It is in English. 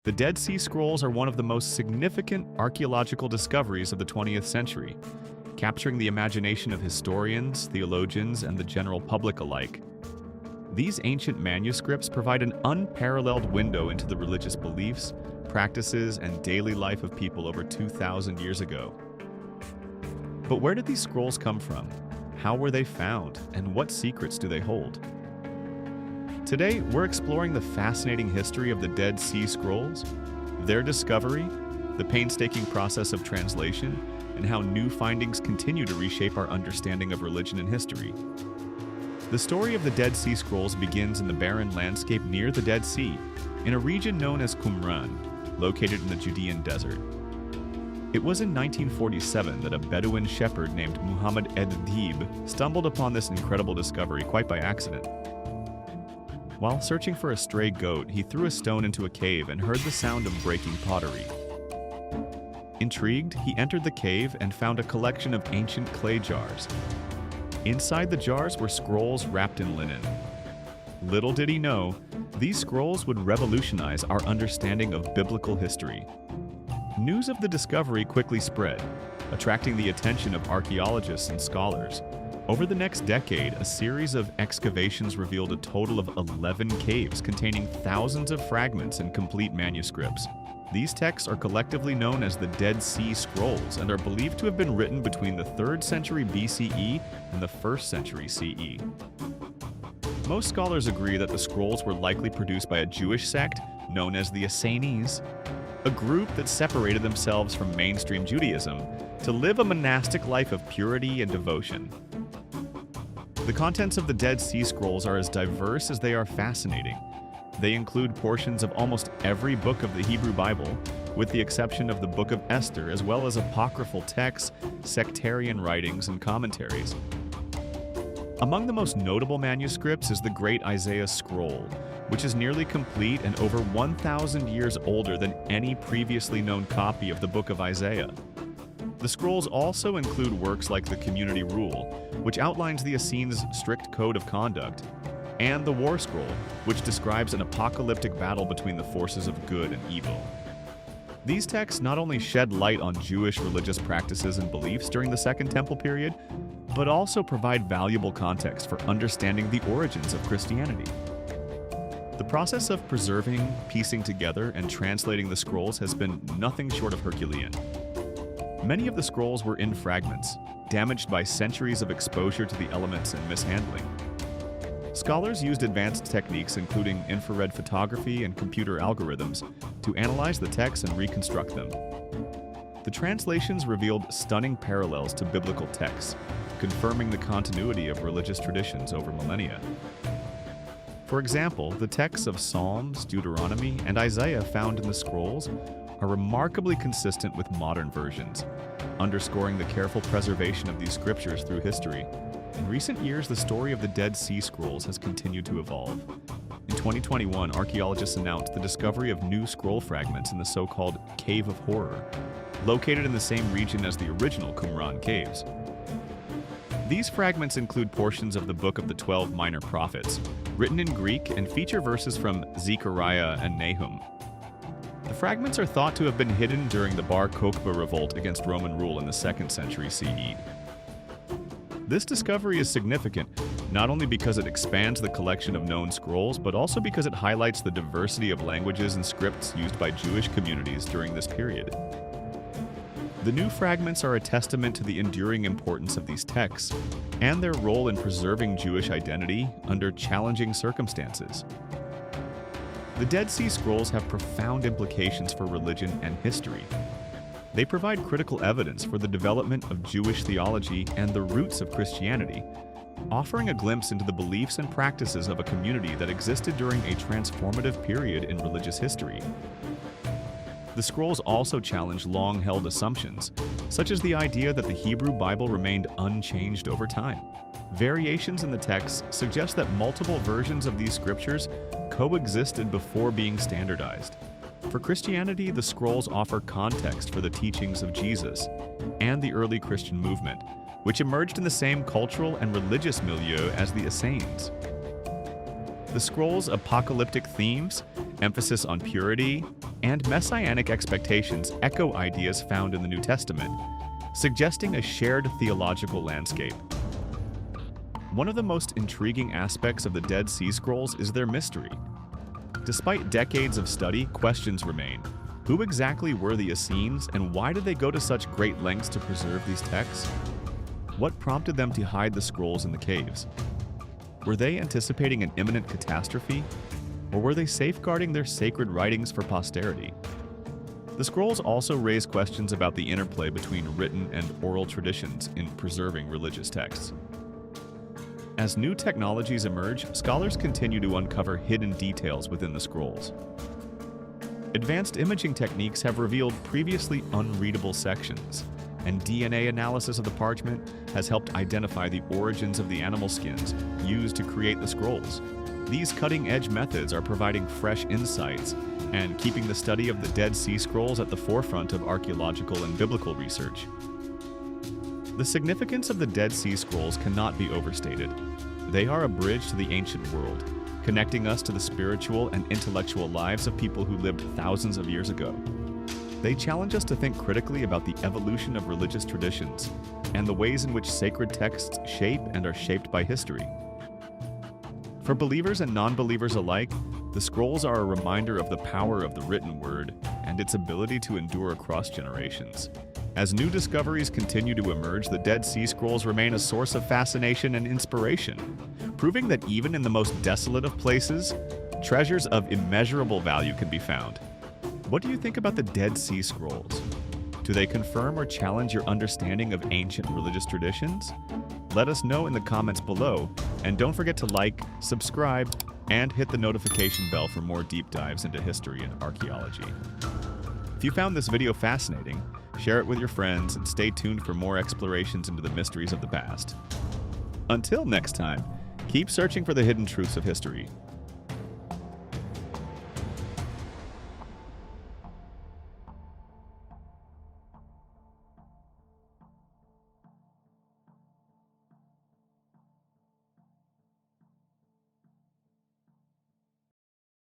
The Dead Sea Scrolls are one of the most significant archaeological discoveries of the 20th century, capturing the imagination of historians, theologians, and the general public alike. These ancient manuscripts provide an unparalleled window into the religious beliefs, practices, and daily life of people over 2,000 years ago. But where did these scrolls come from? How were they found? And what secrets do they hold? Today, we're exploring the fascinating history of the Dead Sea Scrolls, their discovery, the painstaking process of translation, and how new findings continue to reshape our understanding of religion and history. The story of the Dead Sea Scrolls begins in the barren landscape near the Dead Sea, in a region known as Qumran, located in the Judean Desert. It was in 1947 that a Bedouin shepherd named Muhammad ed-Dib stumbled upon this incredible discovery quite by accident. While searching for a stray goat, he threw a stone into a cave and heard the sound of breaking pottery. Intrigued, he entered the cave and found a collection of ancient clay jars. Inside the jars were scrolls wrapped in linen. Little did he know, these scrolls would revolutionize our understanding of biblical history. News of the discovery quickly spread, attracting the attention of archaeologists and scholars. Over the next decade, a series of excavations revealed a total of 11 caves containing thousands of fragments and complete manuscripts. These texts are collectively known as the Dead Sea Scrolls and are believed to have been written between the 3rd century BCE and the 1st century CE. Most scholars agree that the scrolls were likely produced by a Jewish sect known as the Essenes, a group that separated themselves from mainstream Judaism to live a monastic life of purity and devotion. The contents of the Dead Sea Scrolls are as diverse as they are fascinating. They include portions of almost every book of the Hebrew Bible, with the exception of the Book of Esther, as well as apocryphal texts, sectarian writings, and commentaries. Among the most notable manuscripts is the Great Isaiah Scroll, which is nearly complete and over 1,000 years older than any previously known copy of the Book of Isaiah. The scrolls also include works like the Community Rule, which outlines the Essenes' strict code of conduct, and the War Scroll, which describes an apocalyptic battle between the forces of good and evil. These texts not only shed light on Jewish religious practices and beliefs during the Second Temple period, but also provide valuable context for understanding the origins of Christianity. The process of preserving, piecing together, and translating the scrolls has been nothing short of Herculean. Many of the scrolls were in fragments, damaged by centuries of exposure to the elements and mishandling. Scholars used advanced techniques including infrared photography and computer algorithms to analyze the texts and reconstruct them. The translations revealed stunning parallels to biblical texts, confirming the continuity of religious traditions over millennia. For example, the texts of Psalms, Deuteronomy, and Isaiah found in the scrolls are remarkably consistent with modern versions, underscoring the careful preservation of these scriptures through history. In recent years, the story of the Dead Sea Scrolls has continued to evolve. In 2021, archaeologists announced the discovery of new scroll fragments in the so-called Cave of Horror, located in the same region as the original Qumran caves. These fragments include portions of the Book of the 12 Minor Prophets, written in Greek, and feature verses from Zechariah and Nahum. The fragments are thought to have been hidden during the Bar Kokhba revolt against Roman rule in the 2nd century CE. This discovery is significant, not only because it expands the collection of known scrolls, but also because it highlights the diversity of languages and scripts used by Jewish communities during this period. The new fragments are a testament to the enduring importance of these texts and their role in preserving Jewish identity under challenging circumstances. The Dead Sea Scrolls have profound implications for religion and history. They provide critical evidence for the development of Jewish theology and the roots of Christianity, offering a glimpse into the beliefs and practices of a community that existed during a transformative period in religious history. The scrolls also challenge long-held assumptions, such as the idea that the Hebrew Bible remained unchanged over time. Variations in the text suggest that multiple versions of these scriptures coexisted before being standardized. For Christianity, the scrolls offer context for the teachings of Jesus and the early Christian movement, which emerged in the same cultural and religious milieu as the Essenes. The scrolls' apocalyptic themes, emphasis on purity, and messianic expectations echo ideas found in the New Testament, suggesting a shared theological landscape. One of the most intriguing aspects of the Dead Sea Scrolls is their mystery. Despite decades of study, questions remain. Who exactly were the Essenes, and why did they go to such great lengths to preserve these texts? What prompted them to hide the scrolls in the caves? Were they anticipating an imminent catastrophe, or were they safeguarding their sacred writings for posterity? The scrolls also raise questions about the interplay between written and oral traditions in preserving religious texts. As new technologies emerge, scholars continue to uncover hidden details within the scrolls. Advanced imaging techniques have revealed previously unreadable sections, and DNA analysis of the parchment has helped identify the origins of the animal skins used to create the scrolls. These cutting-edge methods are providing fresh insights and keeping the study of the Dead Sea Scrolls at the forefront of archaeological and biblical research. The significance of the Dead Sea Scrolls cannot be overstated. They are a bridge to the ancient world, connecting us to the spiritual and intellectual lives of people who lived thousands of years ago. They challenge us to think critically about the evolution of religious traditions and the ways in which sacred texts shape and are shaped by history. For believers and non-believers alike, the scrolls are a reminder of the power of the written word and its ability to endure across generations. As new discoveries continue to emerge, the Dead Sea Scrolls remain a source of fascination and inspiration, proving that even in the most desolate of places, treasures of immeasurable value can be found. What do you think about the Dead Sea Scrolls? Do they confirm or challenge your understanding of ancient religious traditions? Let us know in the comments below, and don't forget to like, subscribe, and hit the notification bell for more deep dives into history and archaeology. If you found this video fascinating, share it with your friends and stay tuned for more explorations into the mysteries of the past. Until next time, keep searching for the hidden truths of history.